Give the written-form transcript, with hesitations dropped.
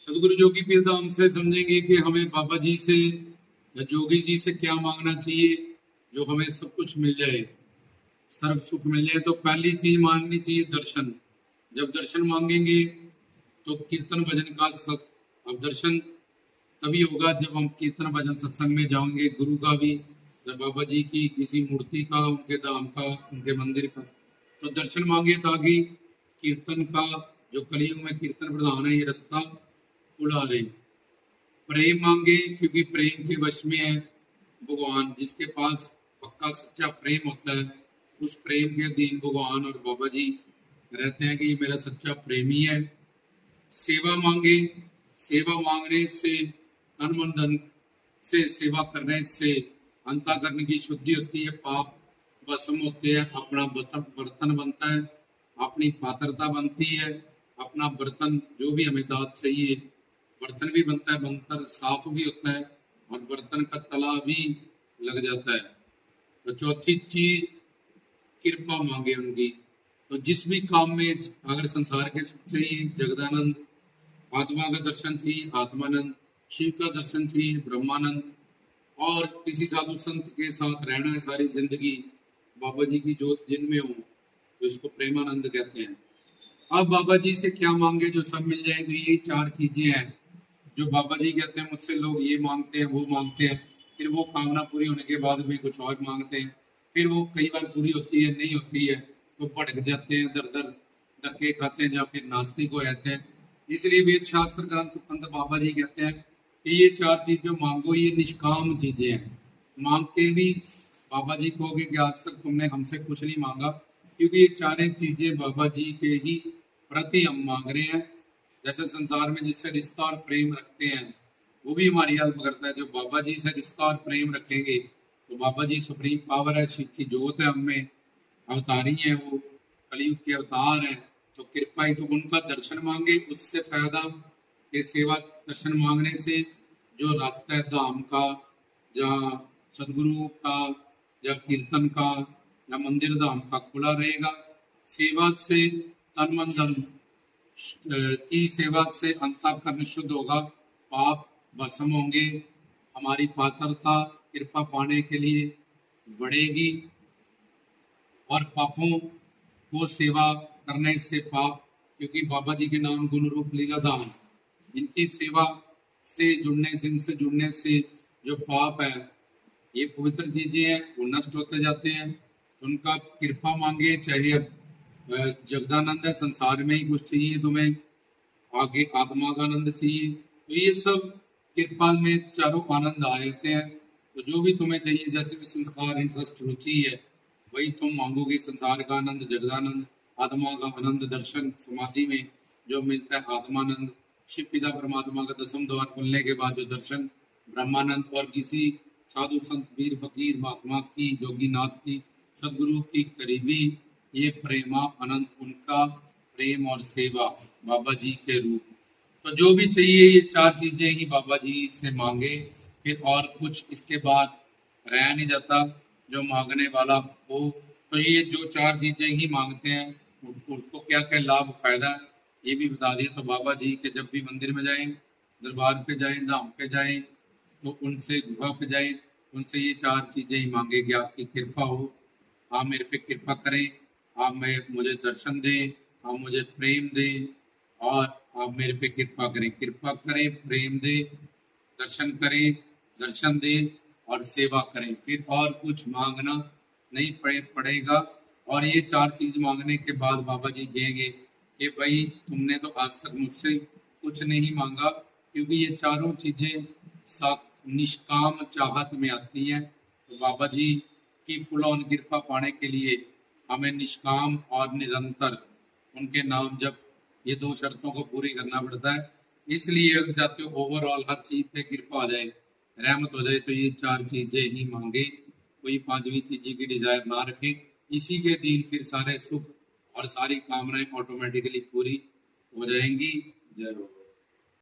सदगुरु जोगी पीर धाम से समझेंगे कि हमें बाबा जी से या जोगी जी से क्या मांगना चाहिए जो हमें सब कुछ मिल जाए, सर्व सुख मिल जाए। तो पहली चीज मांगनी चाहिए दर्शन। जब दर्शन मांगेंगे तो कीर्तन भजन का सत, अब दर्शन तभी होगा जब हम कीर्तन भजन सत्संग में जाएंगे, गुरु का भी या बाबा जी की किसी मूर्ति का, उनके धाम का, उनके मंदिर का। तो दर्शन मांगे ताकि कीर्तन का, जो कलयुग में कीर्तन प्रधान है, ये रास्ता खुला रहे। प्रेम मांगे क्योंकि प्रेम के वश में है भगवान। जिसके पास पक्का सच्चा प्रेम होता है, उस प्रेम के अधीन भगवान और बाबा जी रहते हैं कि ये मेरा सच्चा प्रेमी है। सेवा मांगे, सेवा मांगने से तन मन धन से सेवा करने से अंतःकरण की शुद्धि होती है, पाप भस्म होते हैं, अपना बर्तन बनता है, अपनी पात्रता बनती है, अपना बर्तन जो भी हमें दाद चाहिए बर्तन भी बनता है, बर्तन साफ भी होता है और बर्तन का तला भी लग जाता है। तो चौथी चीज कृपा मांगे उनकी। तो जिस भी काम में अगर संसार के सुख चाहिए जगदानंद, आत्मा का दर्शन चाहिए आत्मानंद, शिव का दर्शन चाहिए ब्रह्मानंद, और किसी साधु संत के साथ रहना है सारी जिंदगी, बाबा जी की जोत जिनमें हो, तो इसको प्रेमानंद कहते हैं। अब बाबा जी से क्या मांगे जो सब मिल जाए, तो यही चार चीजें हैं जो बाबा जी कहते हैं मुझसे लोग ये मांगते हैं वो मांगते हैं, फिर वो कामना पूरी होने के बाद में कुछ और मांगते हैं, फिर वो कई बार पूरी होती है नहीं होती है तो भटक जाते हैं, दर दर धक्के खाते हैं या फिर नास्तिक हो जाते हैं। इसलिए वेद शास्त्र ग्रंथ पंत बाबा जी कहते हैं कि ये चार चीज जो मांगो ये निष्काम चीजें हैं। मांग के भी बाबा जी कहोगे कि आज तक तुमने हमसे कुछ नहीं मांगा, क्योंकि ये चारे चीजें बाबा जी के ही प्रति हम मांग रहे हैं। जैसे संसार में जिससे रिश्ता और प्रेम रखते हैं वो भी हमारी हेल्प करता है। जो बाबा जी से रिश्ता और प्रेम रखेंगे तो बाबा जी सुप्रीम पावर है, शिव की जोत है, हमें अवतारी है, वो कलयुग के अवतार है, तो कृपा ही। तो उनका दर्शन मांगे, उससे फायदा के सेवा दर्शन मांगने से जो रास्ता है धाम का या सदगुरु का या कीर्तन का या मंदिर धाम का खुला रहेगा। सेवा से तन मन धन की सेवा से अंतःकरण शुद्ध होगा, पाप भस्म होंगे, हमारी पात्रता कृपा पाने के लिए बढ़ेगी, और पापों को सेवा करने से पाप, क्योंकि बाबा जी के नाम गुण रूप लीला धाम, इनकी सेवा से जुड़ने से, इनसे जुड़ने से जो पाप है ये पवित्र चीजें हैं वो नष्ट होते जाते हैं। उनका कृपा मांगे, चाहे जगदानंद है, संसार में ही कुछ चाहिए तुम्हें, आगे आत्मा का आनंद चाहिए, तो ये सब कृपा में चारों आनंद आ जाते हैं। तो जो भी तुम्हें चाहिए, जैसे भी संस्कार इंटरेस्ट रुचि है वही तुम मांगोगे। संसार का आनंद जगदानंद, आत्मा का आनंद दर्शन समाधि में जो मिलता है आत्मानंद, शिव पिता परमात्मा का दसम द्वार खुलने के बाद जो दर्शन ब्रह्मानंद, और किसी साधु संत वीर फकीर महात्मा की, जोगी नाथ की, सदगुरु की करीबी, ये प्रेमा अनंत उनका प्रेम और सेवा बाबा जी के रूप। तो जो भी चाहिए ये चार चीजें ही बाबा जी से मांगे, फिर और कुछ इसके बाद रह नहीं जाता जो मांगने वाला हो। तो ये जो चार चीजें ही मांगते हैं उसको क्या क्या लाभ फायदा है ये भी बता दिया। तो बाबा जी के जब भी मंदिर में जाएं, दरबार पे जाएं, धाम पे जाएं, तो उनसे गुफा पे जाएं, उनसे ये चार चीजें ही मांगे कि आपकी कृपा हो, आप मेरे पे कृपा करें, आप मुझे दर्शन दें, आप मुझे प्रेम दें, और आप मेरे पे कृपा करें। कृपा करें, प्रेम दें, दर्शन करें, दर्शन दें और सेवा करें, फिर और कुछ मांगना नहीं पड़ेगा। और ये चार चीज मांगने के बाद बाबा जी कहेंगे कि भाई तुमने तो आज तक मुझसे कुछ नहीं मांगा, क्योंकि ये चारों चीजें निष्काम चाहत में आती हैं। तो बाबा जी की फुल ऑन कृपा पाने के लिए हमें निष्काम और निरंतर उनके नाम जब, ये दो शर्तों को पूरी करना पड़ता है। इसलिए अगर चाहते हो ओवरऑल हर चीज पे कृपा आ जाए, रहमत हो जाए, तो ये चार चीजें ही मांगे, कोई पांचवी चीज की डिजायर ना रखे। इसी के दिन फिर सारे सुख और सारी कामनाएं ऑटोमेटिकली पूरी हो जाएंगी। जय हो।